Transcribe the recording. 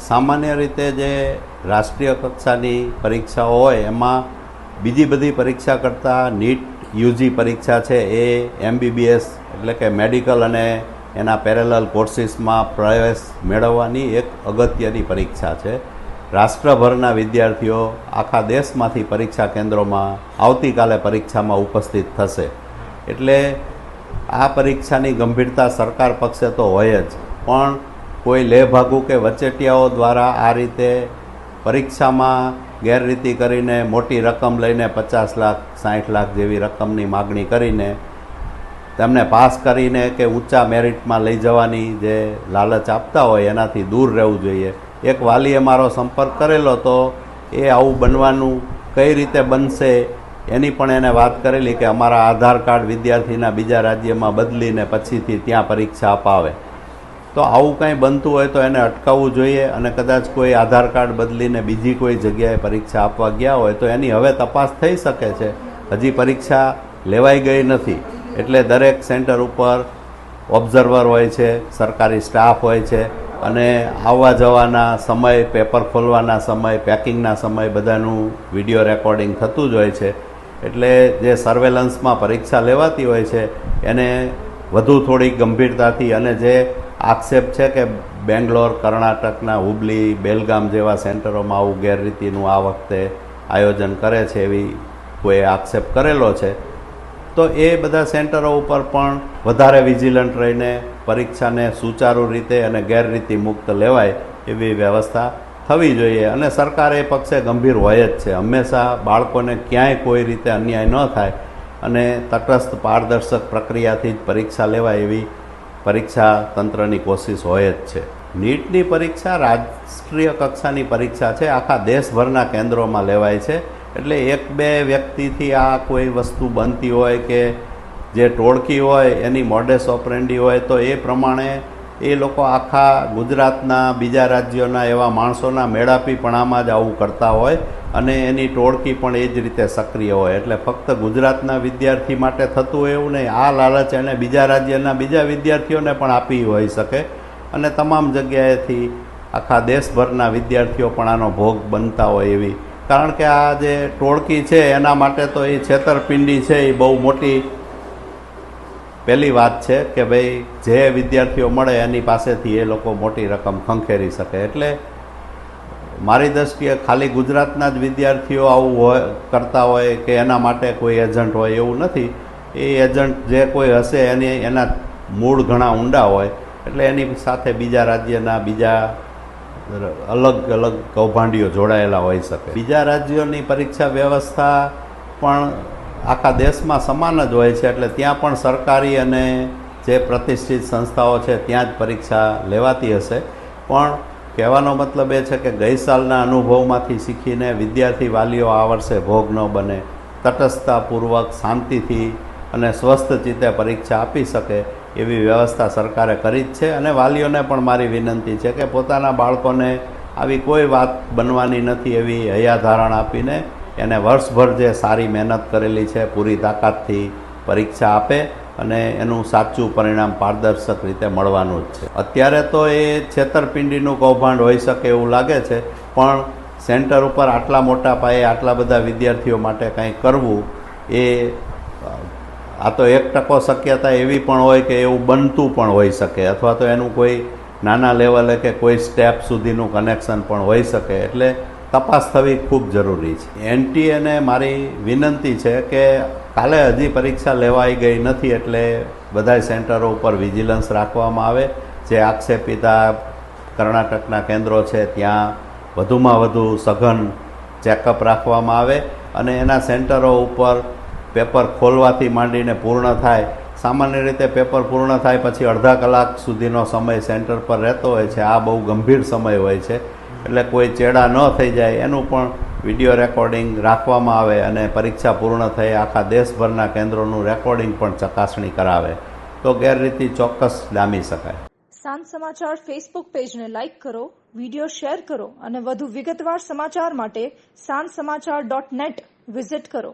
સામાન્ય રીતે જે રાષ્ટ્રીય કક્ષાની પરીક્ષાઓ હોય એમાં બીજી બધી પરીક્ષા કરતાં નીટ યુજી પરીક્ષા છે એ MBBS એટલે કે મેડિકલ અને એના પેરેલલ કોર્સિસમાં પ્રવેશ મેળવવાની એક અગત્યની પરીક્ષા છે. રાષ્ટ્રભરના વિદ્યાર્થીઓ આખા દેશમાંથી પરીક્ષા કેન્દ્રોમાં આવતીકાલે પરીક્ષામાં ઉપસ્થિત થશે. એટલે આ પરીક્ષાની ગંભીરતા સરકાર પક્ષે તો હોય જ, પણ કોઈ લેભાગુ કે વચેટિયાઓ દ્વારા આ રીતે પરીક્ષામાં ગેરરીતિ કરીને મોટી રકમ લઈને 50 લાખ 60 લાખ જેવી રકમની માગણી કરીને તેમને પાસ કરીને કે ઊંચા મેરિટમાં લઈ જવાની જે લાલચ આપતા હોય એનાથી દૂર રહેવું જોઈએ. એક વાલીએ મારો સંપર્ક કરેલો તો એ આવું બનવાનું કઈ રીતે બનશે એની પણ એને વાત કરેલી કે અમારા આધાર કાર્ડ વિદ્યાર્થીના બીજા રાજ્યમાં બદલીને પછીથી ત્યાં પરીક્ષા અપાવે. તો આવું કંઈ બનતું હોય તો એને અટકાવવું જોઈએ અને કદાચ કોઈ આધાર કાર્ડ બદલીને બીજી કોઈ જગ્યાએ પરીક્ષા આપવા ગયા હોય તો એની હવે તપાસ થઈ શકે છે. હજી પરીક્ષા લેવાઈ ગઈ નથી એટલે દરેક સેન્ટર ઉપર ઓબ્ઝર્વર હોય છે, સરકારી સ્ટાફ હોય છે અને આવવા જવાના સમય, પેપર ખોલવાના સમય, પેકિંગના સમય બધાનું વિડીયો રેકોર્ડિંગ થતું જ હોય છે. એટલે જે સર્વેલન્સમાં પરીક્ષા લેવાતી હોય છે એને વધુ થોડી ગંભીરતાથી અને જે આક્ષેપ છે કે બેંગ્લોર, કર્ણાટકના હુબલી, બેલગામ જેવા સેન્ટરોમાં આવું ગેરરીતિનું આ વખતે આયોજન કરે છે એવી કોઈ આક્ષેપ કરેલો છે, તો એ બધા સેન્ટરો ઉપર પણ વધારે વિજિલન્ટ રહીને પરીક્ષાને સુચારુ રીતે અને ગેરરીતિ મુક્ત લેવાય એવી વ્યવસ્થા થવી જોઈએ. અને સરકાર એ પક્ષે ગંભીર હોય જ છે. હંમેશા બાળકોને ક્યાંય કોઈ રીતે અન્યાય ન થાય અને તટસ્થ પારદર્શક પ્રક્રિયાથી જ પરીક્ષા લેવાય એવી પરીક્ષા તંત્રની કોશિશ હોય જ છે. નીટની પરીક્ષા રાષ્ટ્રીય કક્ષાની પરીક્ષા છે, આખા દેશભરના કેન્દ્રોમાં લેવાય છે. એટલે એક બે વ્યક્તિથી આ કોઈ વસ્તુ બનતી હોય કે જે ટોળકી હોય એની મોડેસ ઓપરેન્ડી હોય તો એ પ્રમાણે એ લોકો આખા ગુજરાતના બીજા રાજ્યોના એવા માણસોના મેળાપીપણામાં જ આવું કરતા હોય અને એની ટોળકી પણ એ જ રીતે સક્રિય હોય. એટલે ફક્ત ગુજરાતના વિદ્યાર્થી માટે થતું હોય એવું નહીં, આ લાલચ એને બીજા રાજ્યના બીજા વિદ્યાર્થીઓને પણ આપી હોઈ શકે અને તમામ જગ્યાએથી આખા દેશભરના વિદ્યાર્થીઓ પણ આનો ભોગ બનતા હોય એવી. કારણ કે આ જે ટોળકી છે એના માટે તો એ છેતરપિંડી છે એ બહુ મોટી પહેલી વાત છે કે ભાઈ જે વિદ્યાર્થીઓ મળે એની પાસેથી એ લોકો મોટી રકમ ખંખેરી શકે. એટલે મારી દ્રષ્ટિએ ખાલી ગુજરાતના જ વિદ્યાર્થીઓ આવું હોય કરતા હોય કે એના માટે કોઈ એજન્ટ હોય એવું નથી. એ એજન્ટ જે કોઈ હશે એના મૂળ ઘણા ઊંડા હોય એટલે એની સાથે બીજા રાજ્યના બીજા અલગ અલગ કૌભાંડીઓ જોડાયેલા હોઈ શકે. બીજા રાજ્યોની પરીક્ષા વ્યવસ્થા પણ આખા દેશમાં સમાન જ હોય છે એટલે ત્યાં પણ સરકારી અને જે પ્રતિષ્ઠિત સંસ્થાઓ છે ત્યાં જ પરીક્ષા લેવાતી હશે. પણ કહેવાનો મતલબ એ છે કે ગઈ સાલના અનુભવમાંથી શીખીને વિદ્યાર્થી વાલીઓ આ વર્ષે ભોગ ન બને, તટસ્થતાપૂર્વક શાંતિથી અને સ્વસ્થ ચિત્તે પરીક્ષા આપી શકે એવી વ્યવસ્થા સરકારે કરી જ છે. અને વાલીઓને પણ મારી વિનંતી છે કે પોતાના બાળકોને આવી કોઈ વાત બનવાની નથી એવી હૈયાધારણ આપીને એને વર્ષભર જે સારી મહેનત કરેલી છે પૂરી તાકાતથી પરીક્ષા આપે અને એનું સાચું પરિણામ પારદર્શક રીતે મળવાનું જ છે. અત્યારે તો એ છેતરપિંડીનું કૌભાંડ હોઈ શકે એવું લાગે છે, પણ સેન્ટર ઉપર આટલા મોટા પાયે આટલા બધા વિદ્યાર્થીઓ માટે કંઈ કરવું એ આ તો 1% શક્યતા એવી પણ હોય કે એવું બનતું પણ હોઈ શકે અથવા તો એનું કોઈ નાના લેવલે કે કોઈ સ્ટેપ સુધીનું કનેક્શન પણ હોઈ શકે. એટલે તપાસ થવી ખૂબ જરૂરી છે. NTAને મારી વિનંતી છે કે કાલે હજી પરીક્ષા લેવાઈ ગઈ નથી એટલે બધાય સેન્ટરો ઉપર વિજિલન્સ રાખવામાં આવે. જે આક્ષેપિતા કર્ણાટકના કેન્દ્રો છે ત્યાં વધુમાં વધુ સઘન ચેકઅપ રાખવામાં આવે અને એના સેન્ટરો ઉપર પેપર ખોલવાથી માંડીને પૂર્ણ થાય. સામાન્ય રીતે પેપર પૂર્ણ થાય પછી અડધા કલાક સુધીનો સમય સેન્ટર પર રહેતો હોય છે. આ બહુ ગંભીર સમય હોય છે એટલે કોઈ ચેડા ન થઈ જાય એનું પણ વિડીયો રેકોર્ડિંગ રાખવામાં આવે અને પરીક્ષા પૂર્ણ થઈ આખા દેશભરના કેન્દ્રોનું રેકોર્ડિંગ પણ ચકાસણી કરાવે તો ગેરરીતિ ચોક્કસ ડામી શકાય. સાંજ સમાચાર ફેસબુક પેજને લાઇક કરો, વિડીયો શેર કરો અને વધુ વિગતવાર સમાચાર માટે sanssamachar.net વિઝિટ કરો.